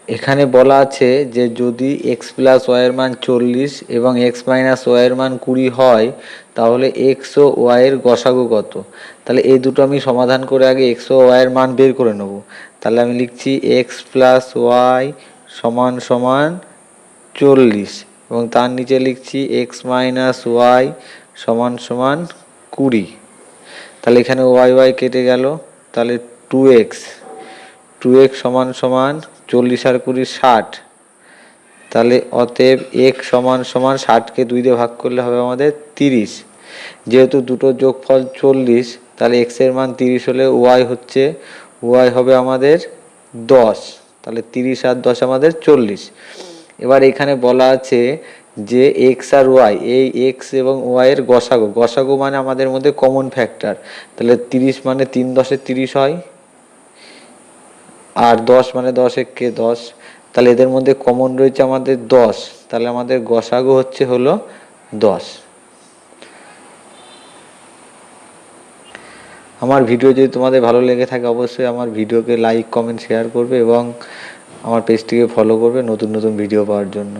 এখানে বলা আছে যে যদি এক্স প্লাস ওয়াইয়ের মান 40 এবং এক্স মাইনাস ওয়াইয়ের মান 20 হয় তাহলে এক্স ও ওয়াইয়ের গসাগু কত। তাহলে এই দুটো আমি সমাধান করে আগে এক্স ও ওয়াইয়ের মান বের করে নেব। তাহলে আমি লিখছি এক্স প্লাস ওয়াই সমান সমান 40 এবং তার নিচে লিখছি এক্স মাইনাস ওয়াই সমান সমান 20। তাহলে এখানে ওয়াই ওয়াই কেটে গেল, তাহলে 2x 2x সমান সমান 40 আর 20 60। তাহলে অতএব x সমান সমান 60কে 2 দিয়ে ভাগ করলে হবে আমাদের 30। যেহেতু দুটো যোগফল 40 তাহলে x এর মান 30 হলে y হবে আমাদের 10। তাহলে 30 আর 10 আমাদের 40। এবার এখানে বলা আছে যে এক্স আর ওয়াই, এই এক্স এবং ওয়াই এর গসাগু, গসাগু মানে আমাদের মধ্যে কমন ফ্যাক্টর। তাহলে 30 মানে 3 10 30 হয়, আর 10 মানে 10 একে 10। তাহলে এদের মধ্যে কমন রয়েছে আমাদের 10, তাহলে আমাদের গসাগু হলো 10। আমার ভিডিও যদি তোমাদের ভালো লেগে থাকে অবশ্যই আমার ভিডিওকে লাইক কমেন্ট শেয়ার করবে এবং আমার পেজটিকে ফলো করবে নতুন নতুন ভিডিও পাওয়ার জন্য।